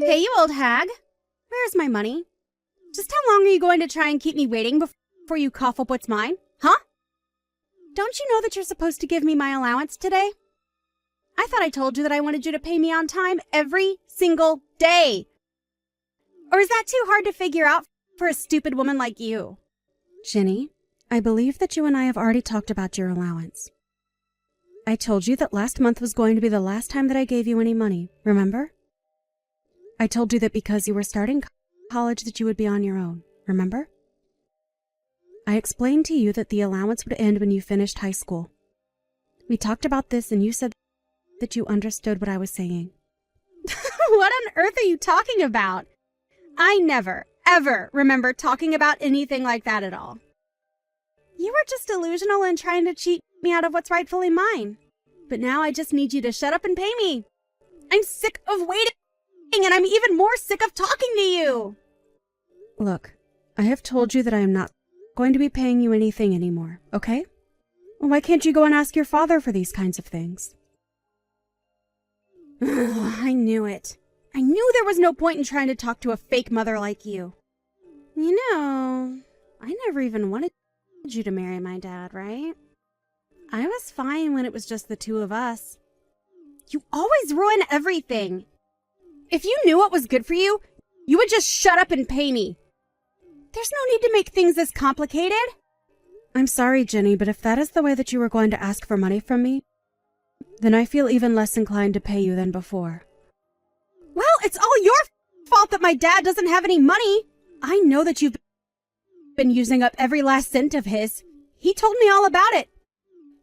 Hey, you old hag. Where's my money? Just how long are you going to try and keep me waiting before you cough up what's mine? Huh? Don't you know that you're supposed to give me my allowance today? I thought I told you that I wanted you to pay me on time every single day. Or is that too hard to figure out for a stupid woman like you? Ginny, I believe that you and I have already talked about your allowance. I told you that last month was going to be the last time that I gave you any money, remember? I told you that because you were starting college that you would be on your own, remember? I explained to you that the allowance would end when you finished high school. We talked about this and you said that you understood what I was saying. What on earth are you talking about? I never, ever remember talking about anything like that at all. You were just delusional and trying to cheat me out of what's rightfully mine. But now I just need you to shut up and pay me. I'm sick of waiting, and I'm even more sick of talking to you. Look, I have told you that I am not going to be paying you anything anymore, okay? Well, why can't you go and ask your father for these kinds of things? I knew it. I knew there was no point in trying to talk to a fake mother like you. You know, I never even wanted you to marry my dad, right? I was fine when it was just the two of us. You always ruin everything. If you knew what was good for you, you would just shut up and pay me. There's no need to make things this complicated. I'm sorry, Jenny, but if that is the way that you were going to ask for money from me, then I feel even less inclined to pay you than before. Well, it's all your fault that my dad doesn't have any money. I know that you've been using up every last cent of his. He told me all about it.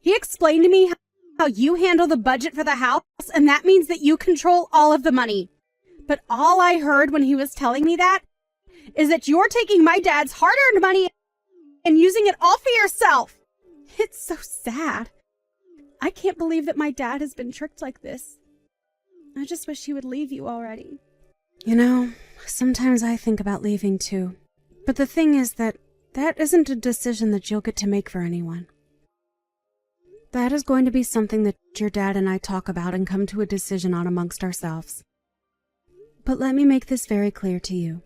He explained to me how you handle the budget for the house, and that means that you control all of the money. But all I heard when he was telling me that is that you're taking my dad's hard-earned money and using it all for yourself. It's so sad. I can't believe that my dad has been tricked like this. I just wish he would leave you already. You know, sometimes I think about leaving too. But the thing is that isn't a decision that you'll get to make for anyone. That is going to be something that your dad and I talk about and come to a decision on amongst ourselves. But let me make this very clear to you.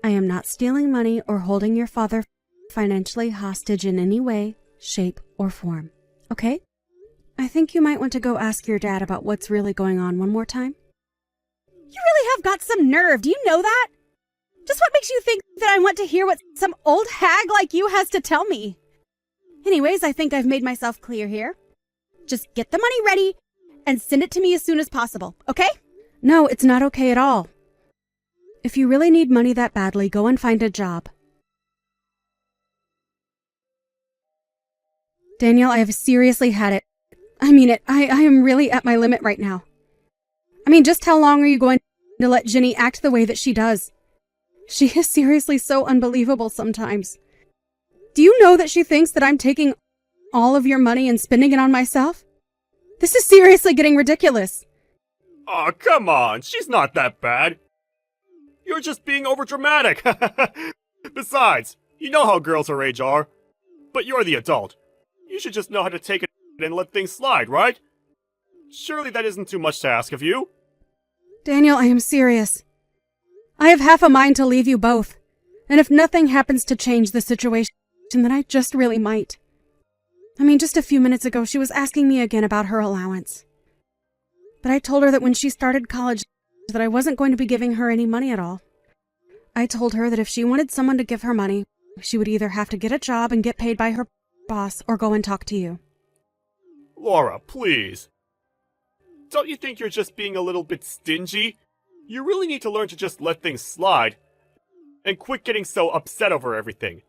I am not stealing money or holding your father financially hostage in any way, shape, or form. Okay? I think you might want to go ask your dad about what's really going on one more time. You really have got some nerve, do you know that? Just what makes you think that I want to hear what some old hag like you has to tell me? Anyways, I think I've made myself clear here. Just get the money ready and send it to me as soon as possible, okay? No, it's not okay at all. If you really need money that badly, go and find a job. Daniel, I have seriously had it. I mean it. I am really at my limit right now. I mean, just how long are you going to let Ginny act the way that she does? She is seriously so unbelievable sometimes. Do you know that she thinks that I'm taking all of your money and spending it on myself? This is seriously getting ridiculous. Aw, come on. She's not that bad. You're just being overdramatic. Besides, you know how girls her age are. But you're the adult. You should just know how to take it and let things slide, right? Surely that isn't too much to ask of you. Daniel, I am serious. I have half a mind to leave you both. And if nothing happens to change the situation, then I just really might. I mean, just a few minutes ago, she was asking me again about her allowance. But I told her that when she started college, that I wasn't going to be giving her any money at all. I told her that if she wanted someone to give her money, she would either have to get a job and get paid by her boss or go and talk to you. Laura, please. Don't you think you're just being a little bit stingy? You really need to learn to just let things slide and quit getting so upset over everything.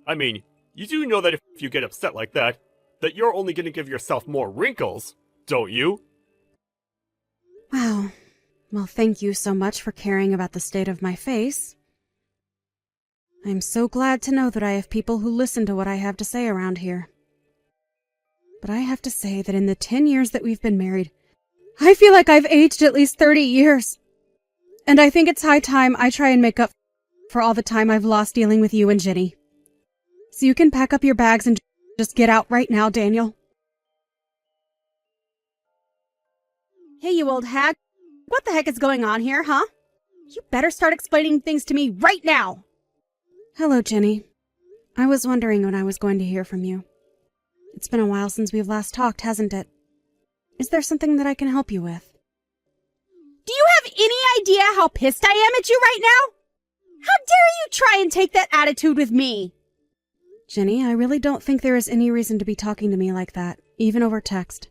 I mean, you do know that if you get upset like that you're only going to give yourself more wrinkles, don't you? Wow. Well, thank you so much for caring about the state of my face. I'm so glad to know that I have people who listen to what I have to say around here. But I have to say that in the 10 years that we've been married, I feel like I've aged at least 30 years. And I think it's high time I try and make up for all the time I've lost dealing with you and Ginny. So you can pack up your bags and just get out right now, Daniel. Hey, you old hag. What the heck is going on here, huh? You better start explaining things to me right now. Hello, Jenny. I was wondering when I was going to hear from you. It's been a while since we've last talked, hasn't it? Is there something that I can help you with? Do you have any idea how pissed I am at you right now? How dare you try and take that attitude with me? Jenny, I really don't think there is any reason to be talking to me like that, even over text.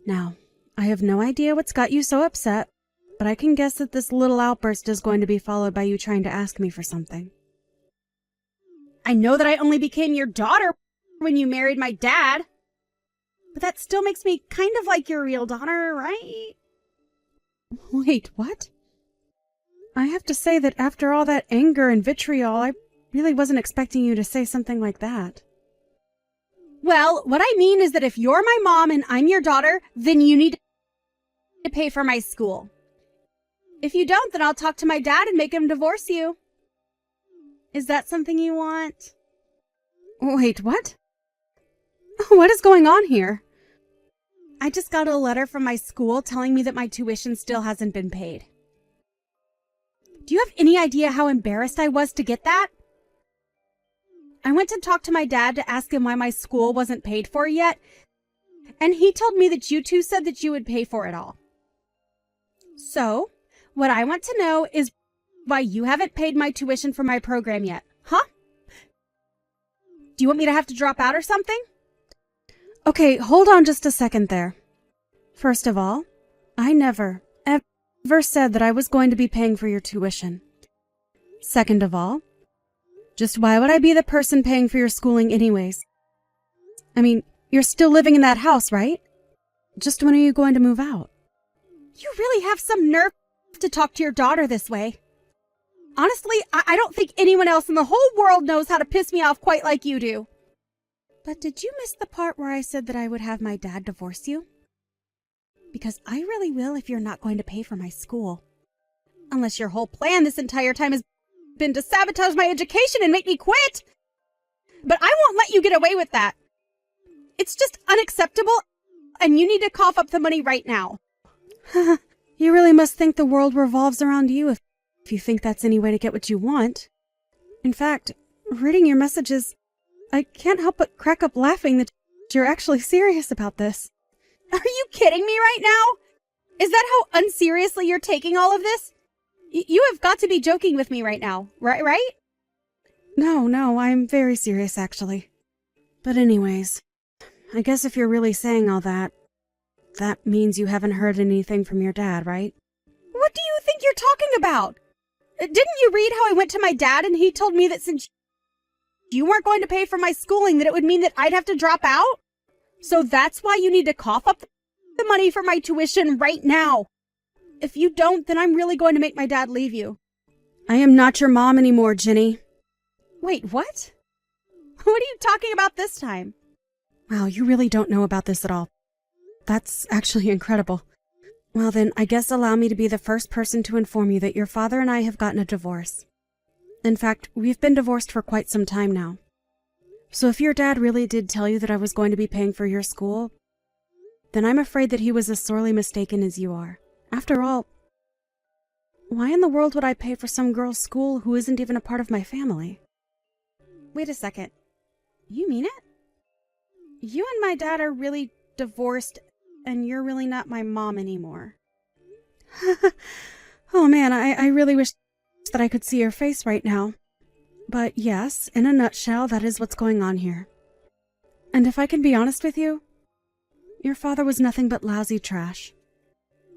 Now, I have no idea what's got you so upset, but I can guess that this little outburst is going to be followed by you trying to ask me for something. I know that I only became your daughter when you married my dad, but that still makes me kind of like your real daughter, right? Wait, what? I have to say that after all that anger and vitriol, I really wasn't expecting you to say something like that. Well, what I mean is that if you're my mom and I'm your daughter, then you need to pay for my school. If you don't, then I'll talk to my dad and make him divorce you. Is that something you want? Wait, what? What is going on here? I just got a letter from my school telling me that my tuition still hasn't been paid. Do you have any idea how embarrassed I was to get that? I went to talk to my dad to ask him why my school wasn't paid for yet, and he told me that you two said that you would pay for it all. So, what I want to know is why you haven't paid my tuition for my program yet, huh? Do you want me to have to drop out or something? Okay, hold on just a second there. First of all, I never, ever said that I was going to be paying for your tuition. Second of all, just why would I be the person paying for your schooling anyways? I mean, you're still living in that house, right? Just when are you going to move out? You really have some nerve to talk to your daughter this way. Honestly, I don't think anyone else in the whole world knows how to piss me off quite like you do. But did you miss the part where I said that I would have my dad divorce you? Because I really will if you're not going to pay for my school. Unless your whole plan this entire time has been to sabotage my education and make me quit. But I won't let you get away with that. It's just unacceptable, and you need to cough up the money right now. You really must think the world revolves around you if you think that's any way to get what you want. In fact, reading your messages, I can't help but crack up laughing that you're actually serious about this. Are you kidding me right now? Is that how unseriously you're taking all of this? You have got to be joking with me right now, right? No, I'm very serious actually. But anyways, I guess if you're really saying all that, that means you haven't heard anything from your dad, right? What do you think you're talking about? Didn't you read how I went to my dad and he told me that since you weren't going to pay for my schooling, that it would mean that I'd have to drop out? So that's why you need to cough up the money for my tuition right now. If you don't, then I'm really going to make my dad leave you. I am not your mom anymore, Jenny. Wait, what? What are you talking about this time? Wow, you really don't know about this at all. That's actually incredible. Well then, I guess allow me to be the first person to inform you that your father and I have gotten a divorce. In fact, we've been divorced for quite some time now. So if your dad really did tell you that I was going to be paying for your school, then I'm afraid that he was as sorely mistaken as you are. After all, why in the world would I pay for some girl's school who isn't even a part of my family? Wait a second. You mean it? You and my dad are really divorced, and you're really not my mom anymore. Oh man, I really wish that I could see your face right now. But yes, in a nutshell, that is what's going on here. And if I can be honest with you, your father was nothing but lousy trash.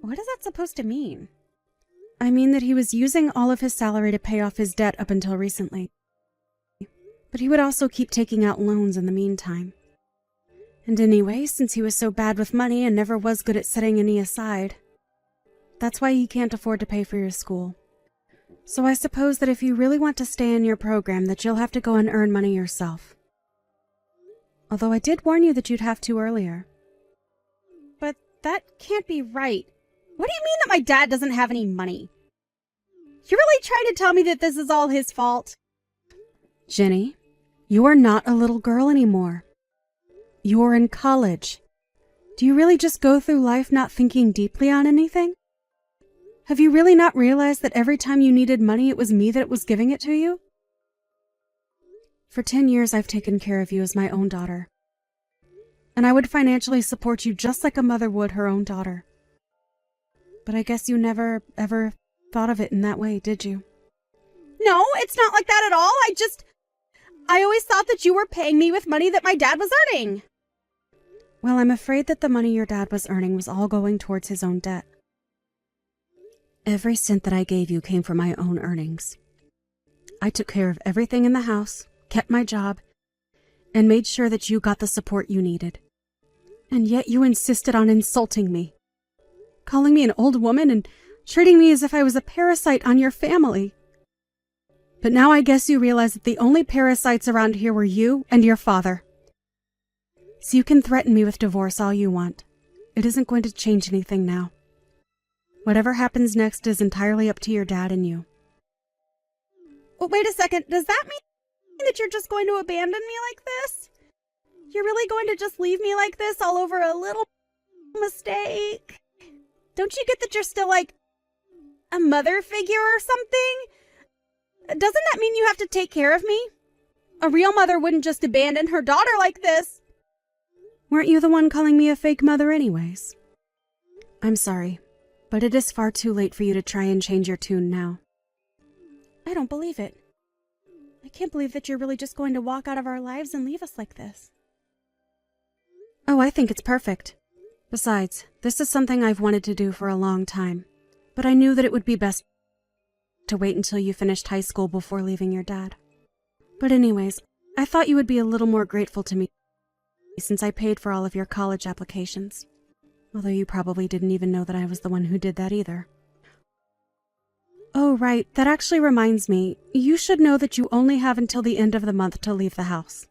What is that supposed to mean? I mean that he was using all of his salary to pay off his debt up until recently. But he would also keep taking out loans in the meantime. And anyway, since he was so bad with money and never was good at setting any aside, that's why he can't afford to pay for your school. So I suppose that if you really want to stay in your program, that you'll have to go and earn money yourself. Although I did warn you that you'd have to earlier. But that can't be right. What do you mean that my dad doesn't have any money? You're really trying to tell me that this is all his fault? Jenny, you are not a little girl anymore. You're in college. Do you really just go through life not thinking deeply on anything? Have you really not realized that every time you needed money, it was me that was giving it to you? For 10 years, I've taken care of you as my own daughter. And I would financially support you just like a mother would her own daughter. But I guess you never, ever thought of it in that way, did you? No, it's not like that at all. I always thought that you were paying me with money that my dad was earning. Well, I'm afraid that the money your dad was earning was all going towards his own debt. Every cent that I gave you came from my own earnings. I took care of everything in the house, kept my job, and made sure that you got the support you needed. And yet you insisted on insulting me, calling me an old woman and treating me as if I was a parasite on your family. But now I guess you realize that the only parasites around here were you and your father. So you can threaten me with divorce all you want. It isn't going to change anything now. Whatever happens next is entirely up to your dad and you. Well, wait a second. Does that mean that you're just going to abandon me like this? You're really going to just leave me like this all over a little mistake? Don't you get that you're still like a mother figure or something? Doesn't that mean you have to take care of me? A real mother wouldn't just abandon her daughter like this. Weren't you the one calling me a fake mother anyways? I'm sorry, but it is far too late for you to try and change your tune now. I don't believe it. I can't believe that you're really just going to walk out of our lives and leave us like this. Oh, I think it's perfect. Besides, this is something I've wanted to do for a long time, but I knew that it would be best to wait until you finished high school before leaving your dad. But anyways, I thought you would be a little more grateful to me since I paid for all of your college applications. Although you probably didn't even know that I was the one who did that either. Oh, right, that actually reminds me, you should know that you only have until the end of the month to leave the house.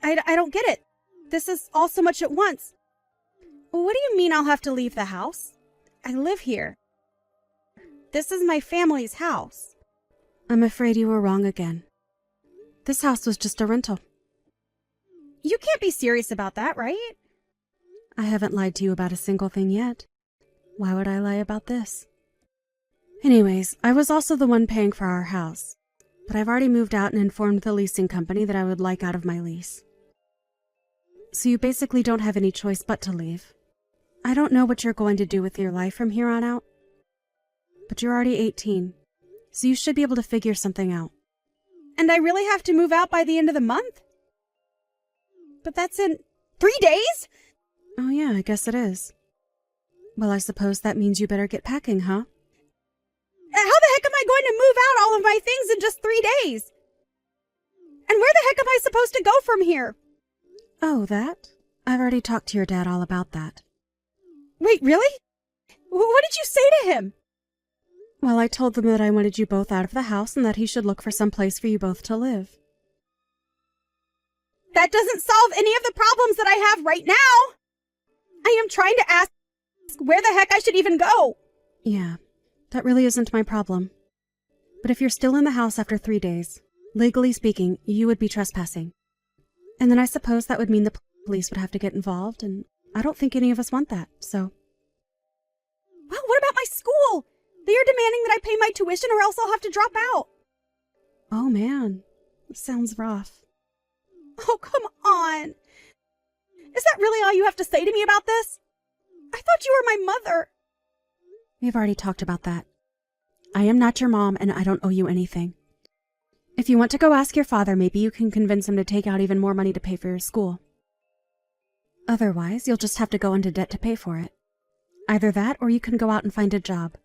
I don't get it. This is all so much at once. What do you mean I'll have to leave the house? I live here. This is my family's house. I'm afraid you were wrong again. This house was just a rental. You can't be serious about that, right? I haven't lied to you about a single thing yet. Why would I lie about this? Anyways, I was also the one paying for our house, but I've already moved out and informed the leasing company that I would like out of my lease. So you basically don't have any choice but to leave. I don't know what you're going to do with your life from here on out, but you're already 18, so you should be able to figure something out. And I really have to move out by the end of the month? But that's in 3 days? Oh yeah, I guess it is. Well, I suppose that means you better get packing, huh? How the heck am I going to move out all of my things in just 3 days? And where the heck am I supposed to go from here? Oh, that? I've already talked to your dad all about that. Wait, really? What did you say to him? Well, I told them that I wanted you both out of the house and that he should look for some place for you both to live. That doesn't solve any of the problems that I have right now. I am trying to ask where the heck I should even go. Yeah, that really isn't my problem. But if you're still in the house after 3 days, legally speaking, you would be trespassing. And then I suppose that would mean the police would have to get involved, and I don't think any of us want that, so. Well, what about my school? They are demanding that I pay my tuition or else I'll have to drop out. Oh man, this sounds rough. Oh, come on. Is that really all you have to say to me about this? I thought you were my mother. We've already talked about that. I am not your mom, and I don't owe you anything. If you want to go ask your father, maybe you can convince him to take out even more money to pay for your school. Otherwise, you'll just have to go into debt to pay for it. Either that, or you can go out and find a job.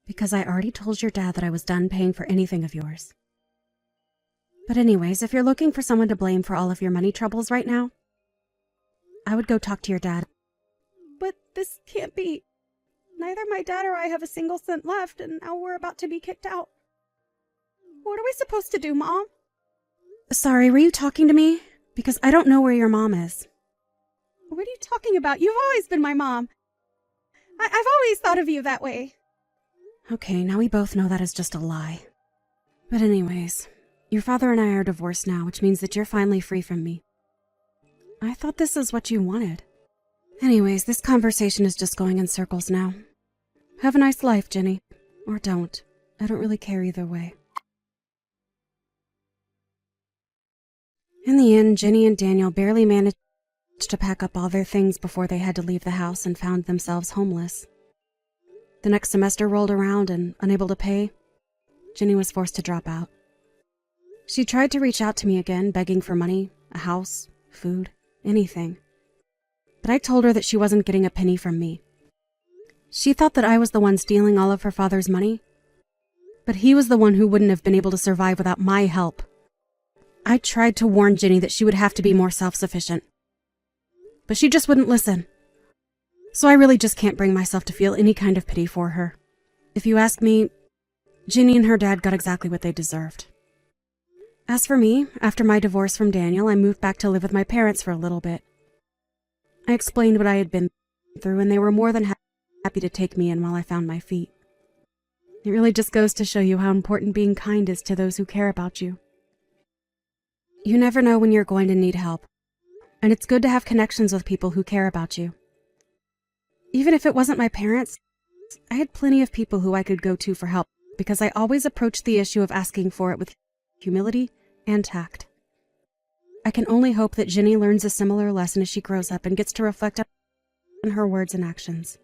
Because I already told your dad that I was done paying for anything of yours. But anyways, if you're looking for someone to blame for all of your money troubles right now, I would go talk to your dad. But this can't be. Neither my dad or I have a single cent left, and now we're about to be kicked out. What are we supposed to do, Mom? Sorry, were you talking to me? Because I don't know where your mom is. What are you talking about? You've always been my mom. I've always thought of you that way. Okay, now we both know that is just a lie. But anyways, your father and I are divorced now, which means that you're finally free from me. I thought this is what you wanted. Anyways, this conversation is just going in circles now. Have a nice life, Ginny. Or don't. I don't really care either way. In the end, Ginny and Daniel barely managed to pack up all their things before they had to leave the house and found themselves homeless. The next semester rolled around and, unable to pay, Ginny was forced to drop out. She tried to reach out to me again, begging for money, a house, food, anything. But I told her that she wasn't getting a penny from me. She thought that I was the one stealing all of her father's money, but he was the one who wouldn't have been able to survive without my help. I tried to warn Ginny that she would have to be more self-sufficient, but she just wouldn't listen. So I really just can't bring myself to feel any kind of pity for her. If you ask me, Ginny and her dad got exactly what they deserved. As for me, after my divorce from Daniel, I moved back to live with my parents for a little bit. I explained what I had been through, and they were more than happy to take me in while I found my feet. It really just goes to show you how important being kind is to those who care about you. You never know when you're going to need help, and it's good to have connections with people who care about you. Even if it wasn't my parents, I had plenty of people who I could go to for help because I always approached the issue of asking for it with humility and tact. I can only hope that Ginny learns a similar lesson as she grows up and gets to reflect on her words and actions.